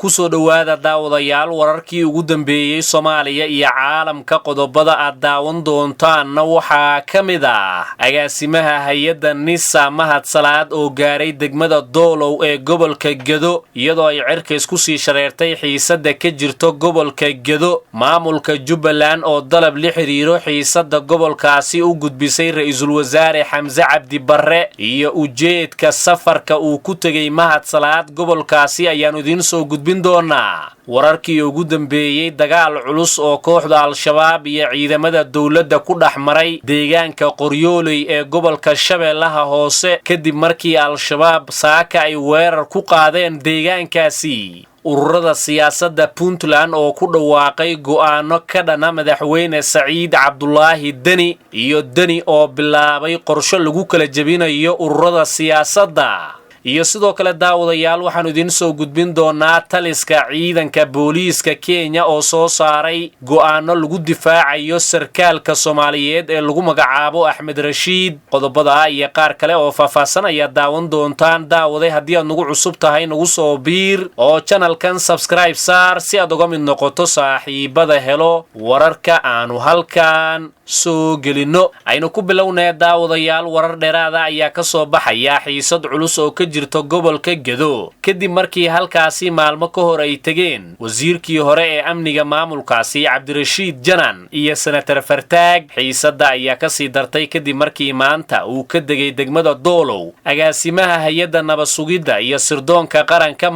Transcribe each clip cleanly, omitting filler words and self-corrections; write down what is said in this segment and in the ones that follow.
kusoo dhawaada daawadayaal wararkii ugu dambeeyay Soomaaliya iyo caalamka qodobada aad daawan doontaanna waxaa ka mid ah agaasimaha hay'adda NISA Mahad Salaad oo gaaray degmada Doolow ee gobolka Gedo iyadoo ay cirka isku sii shareertay xiisada ka jirto gobolka Gedo maamulka Jubbaland oo dalab la xiriiro xiisada gobolkaasi u gudbisay ra'iisul wasaare Xamse Cabdi Barre iyo ujeedka safarka uu ku tagay Mahad Salaad gobolkaasi ayaan idin soo gudbin doona wararkii ugu dambeeyay dagaal culus oo kooxda al-shabaab iyo ciidamada dawladda ku dhaxmaray deegaanka Qoryooley ee gobolka Shabeellaha Hoose kadib markii al-shabaab saaka ay weerar ku qaadeen deegaankaasi ururada siyaasadda Puntland oo ku dhawaaqay go'aano ka dhana madaxweyne Saciid Cabdullaahi Deni iyo Deni oo bilaabay qorshe lagu kala jabinayo ururada siyaasadda iyo sidoo kale daawadayaal waxaan idin soo gudbin doonaa taliska ciidanka booliiska Kenya oo soo saaray go'aano lagu difaacayo sarkaalka Soomaaliyeed ee lagu magacaabo Axmed Rashiid qodobada iyo qaar kale oo faahfaahsan ayaa daawan doontaan daawaday haddii aad nagu cusub tahay nagu soo biir oo channelkan subscribe saar si aad uga mid noqoto saaxiibada helo wararka aanu halkan soo gelino aynu ku bilownaa daawadayaal warar dheeraada ayaa ka soo baxaya xiisad culus oo ka jirto gobolka Gedo kadib markii halkaasi maalmo ka hor ay tageen wasiirkii hore ee amniga maamulkaasi Cabdirashiid Janan iyo senator Fartaag xiisada ayaa ka sii dartay kadib markii maanta uu ka degay degmada Doolow agaasimaha hay'adda nabad sugidda iyo sirdoonka qaranka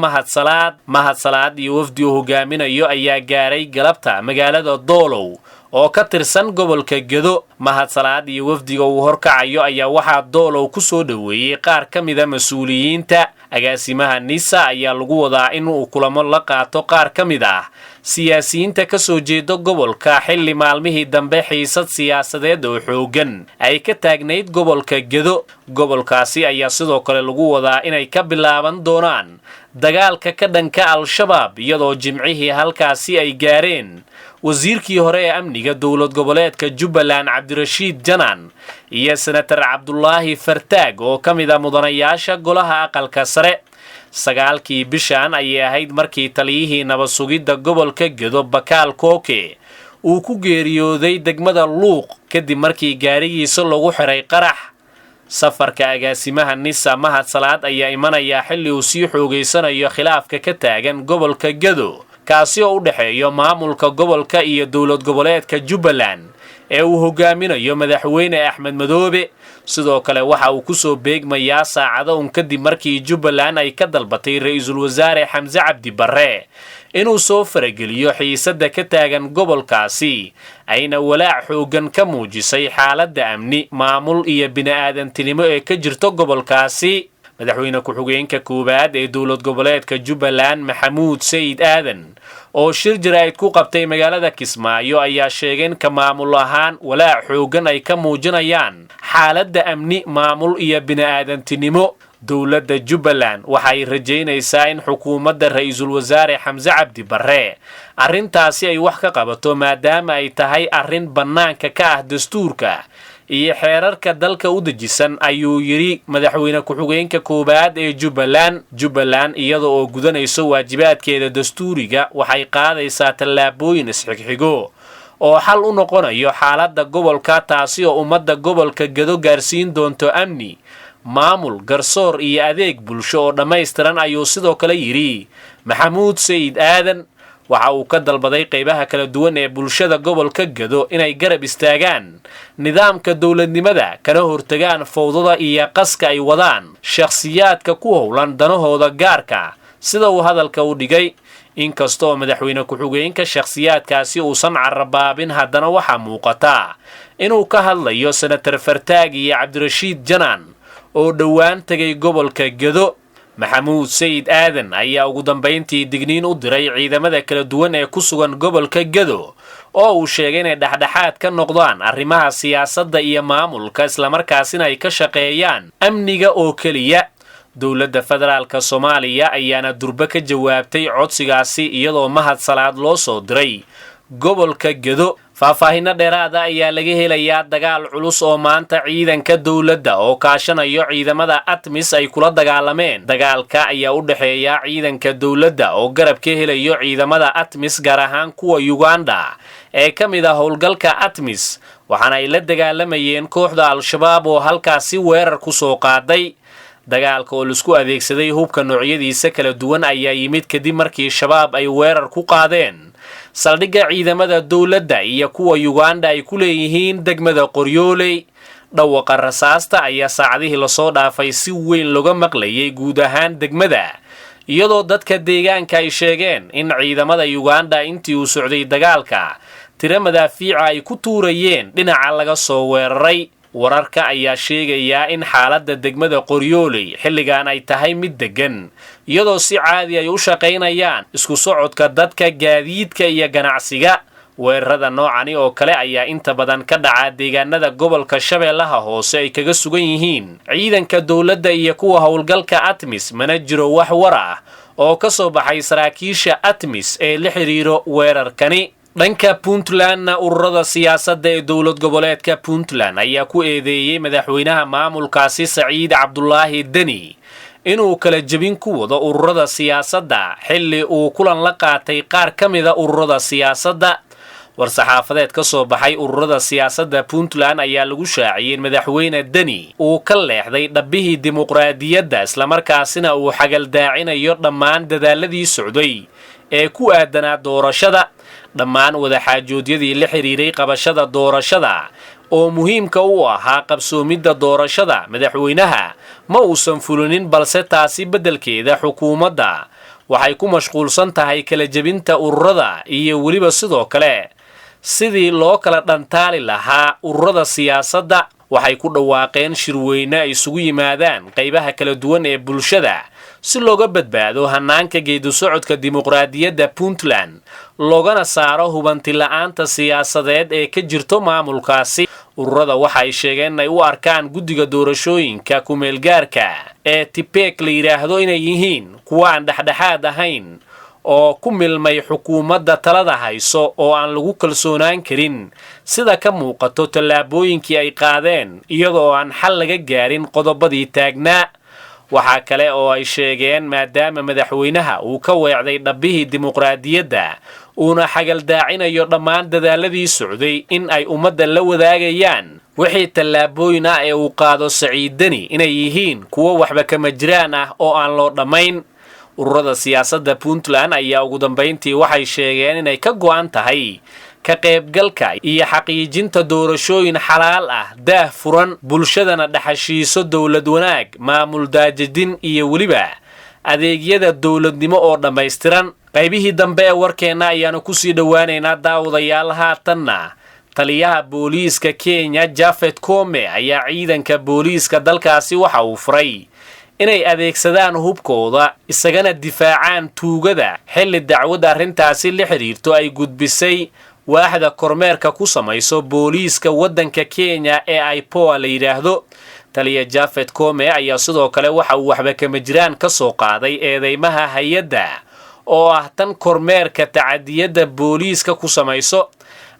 Mahad Salaad iyo wafdi uu hogaaminayo ayaa gaaray galabta magaalada Doolow oo ka tirsan gobolka Gedo Mahad Salaad iyo wafdiga uu horkacayo ayaa waxaa Doolow ku soo dhaweeyay qaar ka mid ah mas'uuliyiinta agaasimaha NISA ayaa lagu wadaa in uu kulamo la qaato qaar ka mid ah siyaasiyiinta ka soo jeeda gobolka xilli maalmihii dambe xiisad siyaasadeed oo xoogan ay ka taagnayd gobolka Gedo gobolkaasi ayaa sidoo kale lagu wadaa inay ka bilaaban doonaan dagaalka ka dhanka al-shabaab iyadoo jimcihii halkaasi ay gaareen wasiirkii hore ee amniga dawlad goboleedka Jubbaland Cabdirashiid Janan iyo senator Cabdullaahi Fartaag oo ka mid ah mudanayaasha golaha aqalka sare sagaalkii bishan ayay ahayd markii taliyihii nabad sugidda gobolka Gedo Bakaal Kooke uu ku geeriyooday degmada Luuq kadib markii gaarigiisa lagu xiray qarax safarka agaasimaha NISA Mahad Salaad ayaa imanaya xilli uu sii xoogeysanayo khilaafka ka taagan gobolka Gedo kaasi oo u dhaxeeyo maamulka gobolka iyo dawlad goboleedka Jubbaland ee uu hogaaminayo madaxweyne Axmed Madoobe sidoo kale waxa uu ku soo beegmayaa saacado kadib markii Jubbaland ay ka dalbatay ra'iisul wasaare Xamse Cabdi Barre inuu soo farageliyo xiisada ka taagan gobolkaasi ayna walaac xoogan ka muujisay xaaladda amni maamul iyo bini'aadantinimo ee ka jirto gobolkaasi madaxweyne ku-xigeenka koowaad ee dawlad goboleedka Jubbaland Maxamuud Sayid Aadan oo shir jaraa'id ku qabtay magaalada Kismaayo ayaa sheegay ka maamul ahaan walaac xoogan ay ka muujinayaan xaaladda amni maamul iyo bini'aadantinimo dawladda Jubbaland waxay rajaynaysaa in xukuumadda ra'iisul wasaare Xamse Cabdi Barre arrintaasi ay wax ka qabato maadaama ay tahay arrin bannaanka ka ah dastuurka iyo xeerarka dalka u dejisan ayuu yiri madaxweyne ku-xigeenka koowaad ee Jubbaland iyadoo oo gudanayso waajibaadkeeda dastuuriga waxay qaadaysaa tallaabooyin isxigxigo oo xal u noqonayo xaaladda gobolka taasi oo ummadda gobolka Gedo gaarsiin doonto amni maamul garsoor iyo adeeg bulsho oo dhammaystiran ayuu sidoo kale yiri Maxamuud Sayid Aadan waxa uu ka dalbaday qaybaha kala duwan ee bulshada gobolka Gedo inay garab istaagaan nidaamka dawladnimada kana hortagaan fowdada iyo qaska ay wadaan shakhsiyaadka ku howlan danahooda gaarka sida uu hadalka u dhigay inkastoo madaxweyne ku-xigeenka shakhsiyaadkaasi uusan carabaabin haddana waxaa muuqata inuu ka hadlayo senator Fartaag iyo Cabdirashiid Janan oo dhowaan tagay gobolka Gedo Maxamuud Sayid Aadan ayaa ugu dambeyntii digniin u diray ciidamada kala duwan ee ku sugan gobolka Gedo oo uu sheegay inay dhaxdhaxaad ka noqdaan arrimaha siyaasadda iyo maamulka isla markaasina ay ka shaqeeyaan amniga oo kaliya dawladda federaalka Soomaaliya ayaana durba ka jawaabtay codsigaasi iyadoo Mahad Salaad loo soo diray gobolka Gedo faahfaahinno dheeraada ayaa laga helayaa dagaal culus oo maanta ciidanka dowladda oo kaashanayo ciidamada ATMIS ay kula dagaalameen. dagaalka ayaa u dhexeeya ciidanka dowladda oo garab ka helayo ciidamada ATMIS gaar ahaan kuwa Uganda ee ka mid ah howlgalka ATMIS, waxaana ay la dagaalamayeen kooxda Al-Shabaab oo halkaasi weerar ku soo qaaday. dagaalka oo laisku adeegsaday hubka noocyadiisa kala duwan ayaa yimid kadib markii shabaab ay weerar ku qaadeen saldhigga ciidamada dowladda iyo kuwa Uganda ay ku leeyihiin degmada Qoryooley. dhawaqa rasaasta ayaa saacadihii lasoo dhaafay si weyn looga maqlayay guud ahaan degmada, iyadoo dadka deegaanka ay sheegeen in ciidamada Uganda intii uu socday dagaalka tiro madaafiica ay ku tuurayeen dhinaca laga soo weeraray. wararka ayaa sheegaya in xaaladda degmada Qoryooley xilligan ay tahay mid degan, iyadoo si caadi ay u shaqaynayaan isku socodka dadka, gaadiidka iyo ganacsiga. weerarada noocani oo kale ayaa inta badan ka dhaca deegaanada gobolka Shabeellaha Hoose ay kaga sugan yihiin ciidanka dowladda iyo kuwa howlgalka ATMIS. mana jiro wax war ah oo ka soo baxay saraakiisha ATMIS ee la xiriiro weerarkani. dhanka Puntlandna ururada siyaasadda ee dowlad goboleedka Puntland ayaa ku eedeeyay madaxweynaha maamulkaasi Saciid Cabdulaahi Deni inuu kala jebin ku wado ururada siyaasadda xilli uu kulan la qaatay qaar ka mid ah ururada siyaasadda. war-saxaafadeed ka soo baxay ururada siyaasadda Puntland ayaa lagu shaaciyay in madaxweyne Deni uu ka leexday dhabbihii dimuqraadiyadda islamarkaasina uu xagaldaacinayo dhammaan dadaaladii socday ee ku aadanaa doorashada. dhammaan wadaxaajoodyadii la xiriiray qabashada doorashada oo muhiimka u ahaa qabsoomidda doorashada madaxweynaha ma uusan fulinin, balse taasi beddelkeeda xukuumadda waxay ku mashquulsan tahay kala jebinta ururada iyo weliba sidoo kale sidii loo kala dhantaali lahaa ururada siyaasadda. waxay ku dhawaaqeen shirweyne ay isugu yimaadaan qaybaha kala duwan ee bulshada si looga badbaado hanaanka geedu socodka dimuqraadiyadda Puntland, loogana saaro hubanti la'aanta siyaasadeed ee ka jirto maamulkaasi. ururada waxay sheegeen inay u arkaan guddiga doorashooyinka ku-meelgaarka ee TPEC la yidhaahdo inay yihiin kuwa aan dhexdhexaad ahayn oo ku milmay xukuumadda talada hayso oo aan lagu kalsoonaan karin sida ka muuqato tallaabooyinkii ay qaadeen iyadoo aan xal laga gaarin qodobadii taagnaa. waxaa kale oo ay sheegeen maadaama madaxweynaha uu ka weecday dhabbihii dimuqraadiyadda uuna xagaldaacinayo dhammaan dadaaladii socday in ay ummadda la wadaagayaan wixii tallaabooyin ah ee uu qaado Saciid Deni inay yihiin kuwo waxba kama jiraan ah oo aan loo dhammayn. ururada siyaasadda Puntland ayaa ugu dambayntii waxay sheegeen inay ka go'an tahay ka qaybgalka iyo xaqiijinta doorashooyin xalaal ah, daah furan, bulshadana dhaxashiiso dowlad wanaag, maamul daajadin iyo weliba adeegyada dowladnimo oo dhammaystiran. qaybihii dambe ee warkeenna ayaanu kusii dhowaanaynaa daawadayaal. haatanna taliyaha booliiska Kenya Japhet Koome ayaa ciidanka booliiska dalkaasi waxa uu furay inay adeegsadaan hubkooda isagana difaacaan tuugada xilli dacwad arrintaasi la xiriirto ay gudbisay waaxda kormeerka ku samayso booliiska waddanka Kenya ee IPOA la yidhaahdo. taliya Japhet Koome ayaa sidoo kale waxa uu waxba kama jiraan ka soo qaaday eedeymaha hay'adda oo ah tan kormeerka tacadiyada booliiska ku samayso.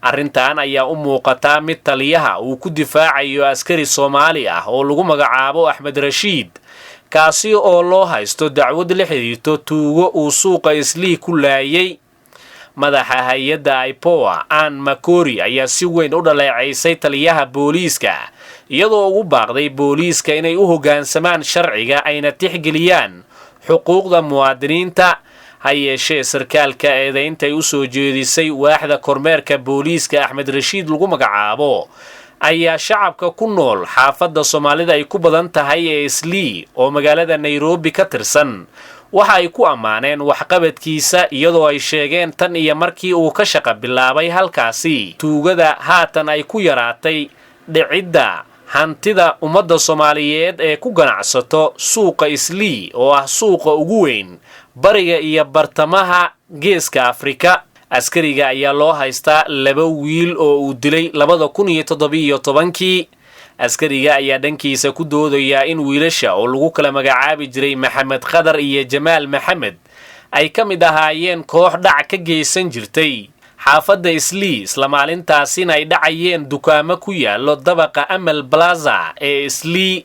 arrintan ayaa u muuqataa mid taliyaha uu ku difaacayo askari Soomaali ah oo lagu magacaabo Axmed Rashiid, kaasi oo loo haysto dacwad la xiriirto tuugo uu suuqa Islii ku laayay. madaxa hay'adda IPOA Ann Makori ayaa si weyn u dhaleecaysay taliyaha booliiska, iyadoo ugu baaqday booliiska inay u hoggaansamaan sharciga ayna tixgeliyaan xuquuqda muwaadiniinta. ha yeeshee sarkaalka eedaynta ay u soo jeedisay waaxda kormeerka booliiska Axmed Rashiid lagu magacaabo ayaa shacabka ku nool xaafadda Soomaalida ay ku badan tahay ee Islii oo magaalada Nairobi ka tirsan waxa ay ku ammaaneen waxqabadkiisa, iyadoo ay sheegeen tan iyo markii uu ka shaqo bilaabay halkaasi tuugada haatan ay ku yaraatay dhicidda hantida ummadda Soomaaliyeed ee ku ganacsato suuqa Islii oo ah suuqa ugu weyn bariga iyo bartamaha geeska Afrika. askariga ayaa loo haystaa 2 wiil oo uu dilay 2017. askariga ayaa dhankiisa ku doodaya in wiilasha oo lagu kala magacaabi jiray Maxamed Qadar iyo Jamaal Maxamed ay ka mid ahaayeen koox dhac ka geysan jirtay xaafadda islii isla maalintaasina ay dhacayeen dukaamo ku yaalo dabaqa amal plaza ee islii.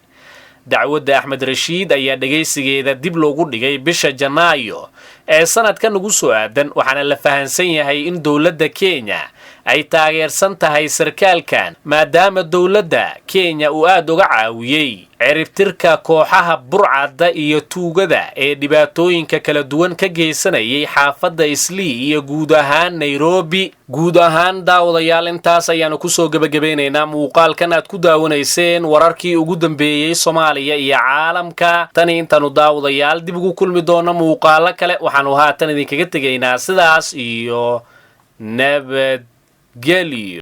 dacwadda axmed rashiid ayaa dhegaysigeeda dib loogu dhigay bisha janaayo ee sanadkan ugu soo aadan, waxaana la fahansan yahay in dowladda kenya ay taageersan tahay sarkaalkan maadaama dowladda kenya uu aad uga caawiyey ciribtirka kooxaha burcadda iyo tuugada ee dhibaatooyinka kala duwan ka geysanayay xaafadda islii iyo guud ahaan nairobi. guud ahaan daawadayaal intaas ayaanu kusoo gebagabeynaynaa muuqaalkan aad ku daawanayseen wararkii ugu dambeeyey soomaaliya iyo caalamka. tani intaanu daawadayaal dib ugu kulmi doono muuqaalo kale waxaanu haatan idinkaga tegaynaa sidaas iyo nabadgelyo.